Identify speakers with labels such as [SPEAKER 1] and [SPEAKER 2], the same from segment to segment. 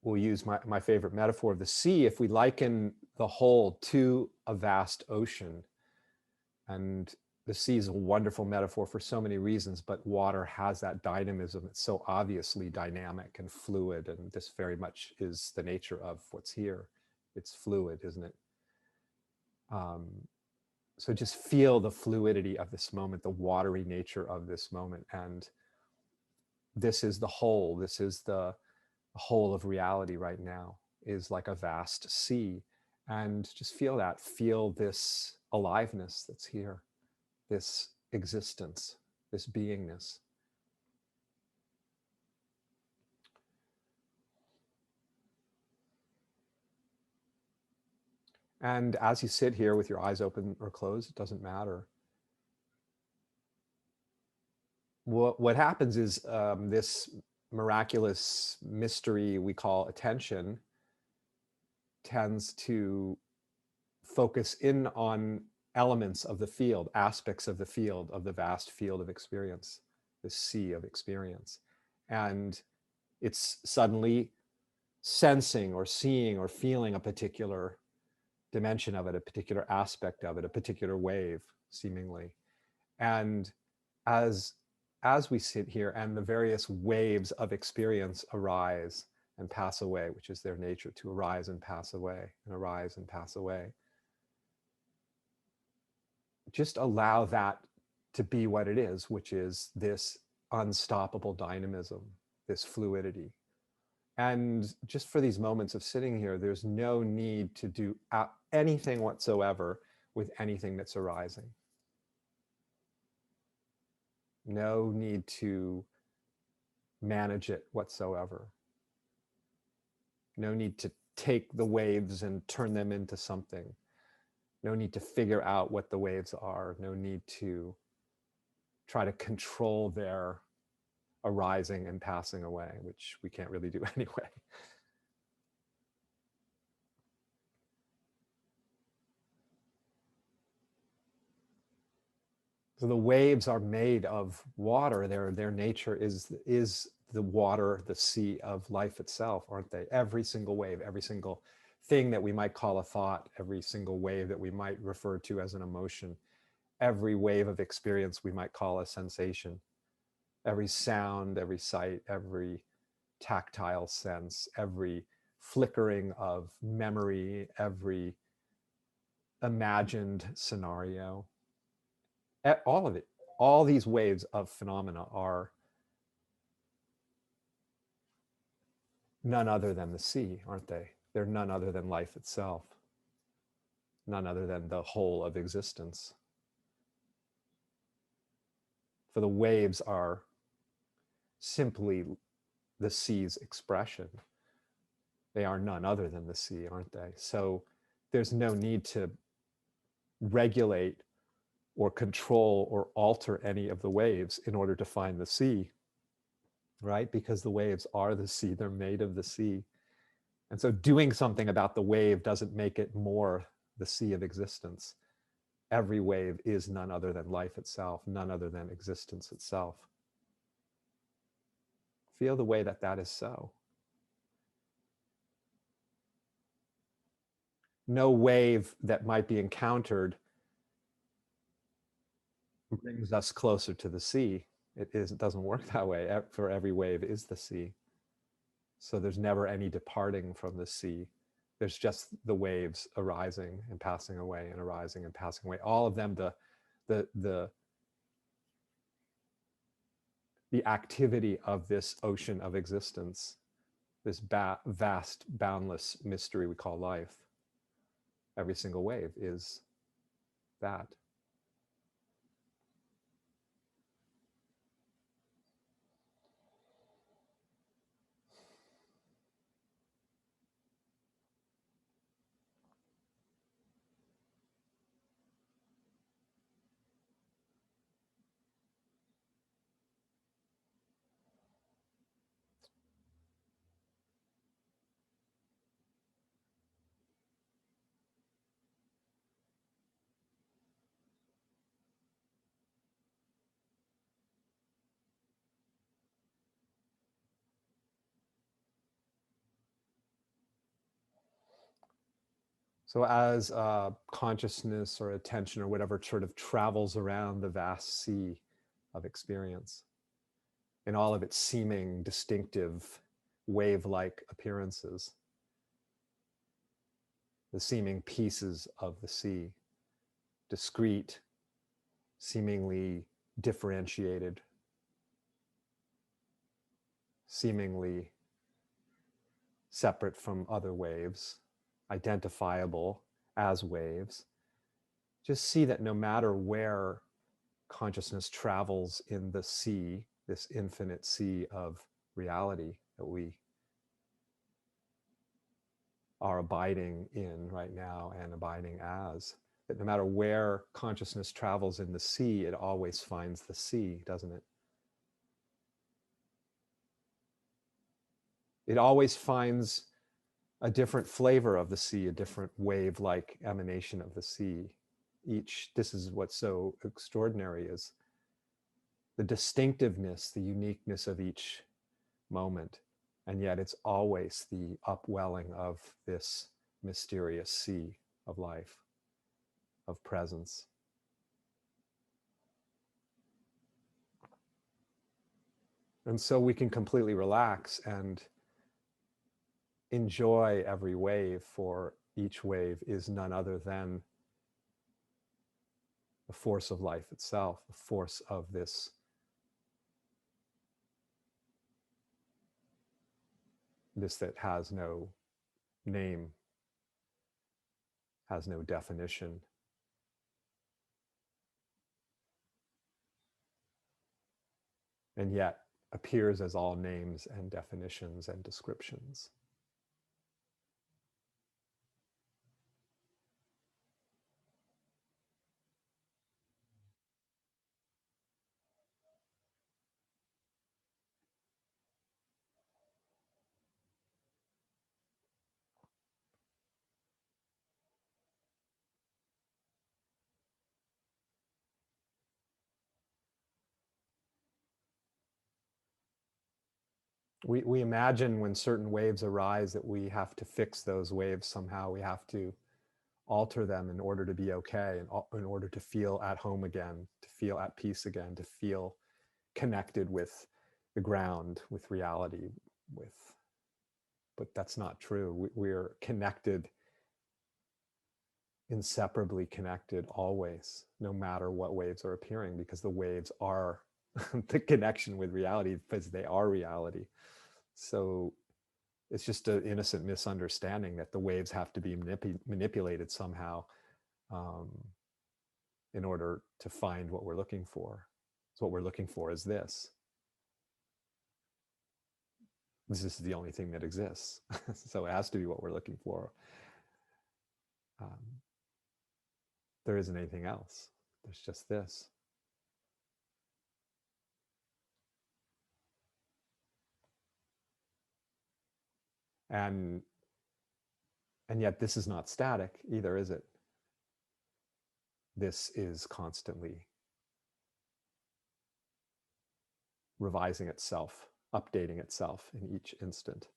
[SPEAKER 1] we'll use my favorite metaphor of the sea. If we liken the whole to a vast ocean, and the sea is a wonderful metaphor for so many reasons, but water has that dynamism. It's so obviously dynamic and fluid, and this very much is the nature of what's here. It's fluid, isn't it? So just feel the fluidity of this moment, the watery nature of this moment. And this is the whole. This is the whole of reality right now, is like a vast sea. And just feel that. Feel this aliveness that's here, this existence, this beingness. And as you sit here with your eyes open or closed, it doesn't matter. What happens is this miraculous mystery we call attention tends to focus in on elements of the field, aspects of the field, of the vast field of experience, the sea of experience. And it's suddenly sensing or seeing or feeling a particular dimension of it, a particular aspect of it, a particular wave, seemingly. And as we sit here and the various waves of experience arise and pass away, which is their nature, to arise and pass away, and arise and pass away, just allow that to be what it is, which is this unstoppable dynamism, this fluidity. And just for these moments of sitting here, there's no need to do anything whatsoever with anything that's arising. No need to manage it whatsoever. No need to take the waves and turn them into something. No need to figure out what the waves are. No need to try to control their arising and passing away, which we can't really do anyway. So the waves are made of water. Their nature is the water, the sea of life itself, aren't they? Every single wave, every single thing that we might call a thought, every single wave that we might refer to as an emotion, every wave of experience we might call a sensation, every sound, every sight, every tactile sense, every flickering of memory, every imagined scenario, all of it, all these waves of phenomena are none other than the sea, aren't they? They're none other than life itself, none other than the whole of existence. For the waves are simply the sea's expression. They are none other than the sea, aren't they? So there's no need to regulate or control or alter any of the waves in order to find the sea, right? Because the waves are the sea, they're made of the sea. And so doing something about the wave doesn't make it more the sea of existence. Every wave is none other than life itself, none other than existence itself. Feel the way that that is so. No wave that might be encountered brings us closer to the sea. It doesn't work that way. For every wave is the sea. So there's never any departing from the sea. There's just the waves arising and passing away and arising and passing away. All of them, the activity of this ocean of existence, this vast, boundless mystery we call life. Every single wave is that. So as consciousness or attention or whatever sort of travels around the vast sea of experience in all of its seeming distinctive wave-like appearances, the seeming pieces of the sea, discrete, seemingly differentiated, seemingly separate from other waves, identifiable as waves. Just see that no matter where consciousness travels in the sea, this infinite sea of reality that we are abiding in right now and abiding as, that no matter where consciousness travels in the sea, it always finds the sea, doesn't it? It always finds a different flavor of the sea, a different wave-like emanation of the sea. This is what's so extraordinary, is the distinctiveness, the uniqueness of each moment. And yet it's always the upwelling of this mysterious sea of life, of presence. And so we can completely relax and enjoy every wave, for each wave is none other than the force of life itself, the force of this that has no name, has no definition, and yet appears as all names and definitions and descriptions. We imagine when certain waves arise that we have to fix those waves somehow. We have to alter them in order to be okay, and in order to feel at home again, to feel at peace again, to feel connected with the ground, with reality, with. But that's not true. We're connected, inseparably connected always, no matter what waves are appearing, because the waves are the connection with reality, because they are reality. So it's just an innocent misunderstanding that the waves have to be manipulated somehow, um, in order to find what we're looking for. So what we're looking for is this. This is the only thing that exists. So it has to be what we're looking for. Um, there isn't anything else. There's just this. And and yet this is not static either, is it? This is constantly revising itself, updating itself in each instant.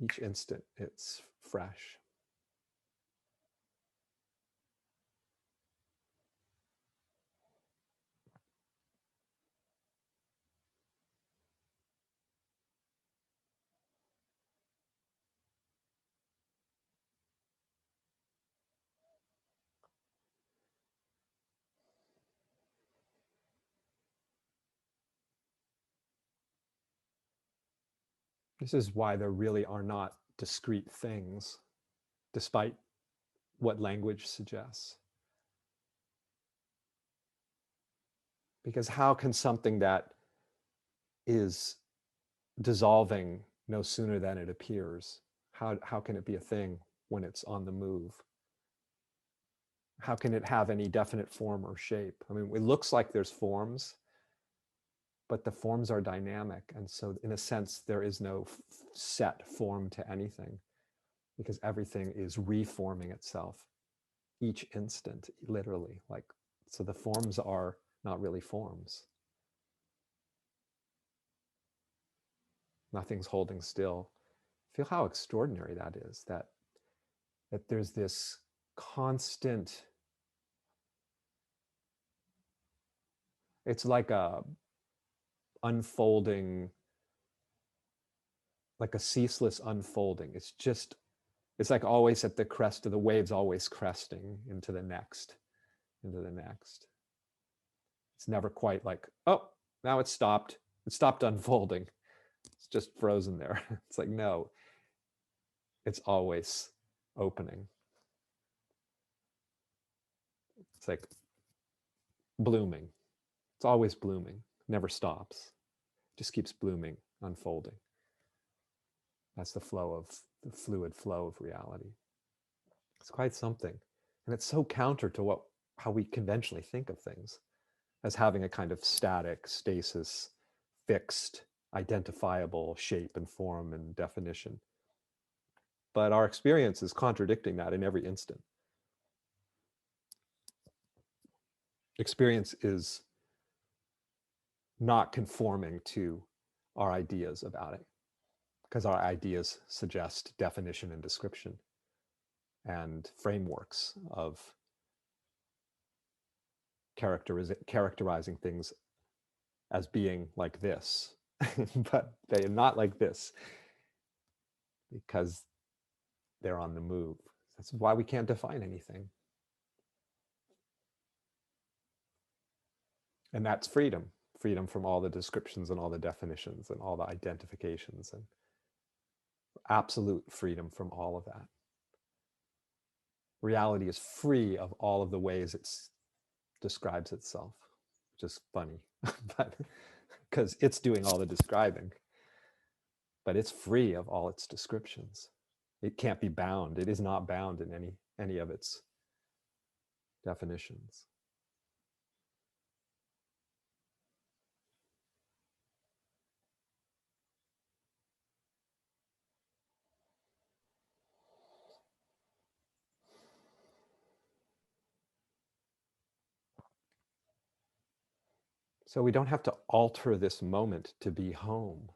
[SPEAKER 1] Each instant it's fresh. This is why there really are not discrete things, despite what language suggests. Because how can something that is dissolving no sooner than it appears, how can it be a thing when it's on the move? How can it have any definite form or shape? I mean, it looks like there's forms, but the forms are dynamic. And so in a sense, there is no set form to anything, because everything is reforming itself each instant, literally. Like, so the forms are not really forms. Nothing's holding still. Feel how extraordinary that is, that that there's this constant, it's like a unfolding, like a ceaseless unfolding. It's like always at the crest of the waves, always cresting into the next, into the next. It's never quite like, oh, now it's stopped. It stopped unfolding. It's just frozen there. It's like, no, it's always opening. It's like blooming. It's always blooming, never stops. It just keeps blooming, unfolding. That's the flow of the fluid flow of reality. It's quite something. And it's so counter to how we conventionally think of things, as having a kind of static, stasis, fixed, identifiable shape and form and definition. But our experience is contradicting that in every instant. Experience is not conforming to our ideas about it, because our ideas suggest definition and description and frameworks of characterizing things as being like this, but they are not like this because they're on the move. That's why we can't define anything. And that's freedom, freedom from all the descriptions and all the definitions and all the identifications, and absolute freedom from all of that. Reality is free of all of the ways it describes itself, which is funny, but because it's doing all the describing, but it's free of all its descriptions. It can't be bound. It is not bound in any of its definitions. So we don't have to alter this moment to be home,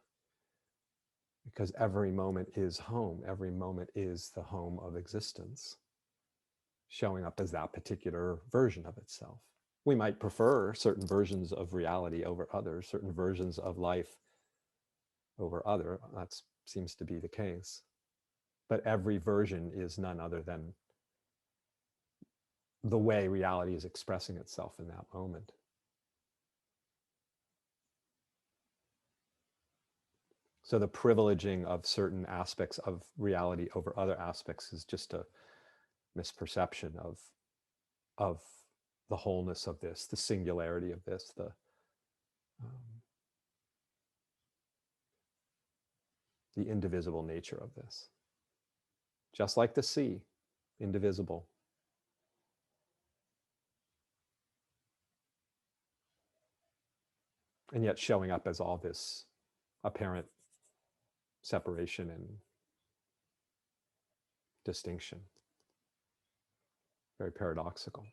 [SPEAKER 1] because every moment is home. Every moment is the home of existence, showing up as that particular version of itself. We might prefer certain versions of reality over others, certain versions of life over other. That seems to be the case. But every version is none other than the way reality is expressing itself in that moment. So the privileging of certain aspects of reality over other aspects is just a misperception of the wholeness of this, the singularity of this, the indivisible nature of this. Just like the sea, indivisible. And yet showing up as all this apparent separation and distinction. Very paradoxical.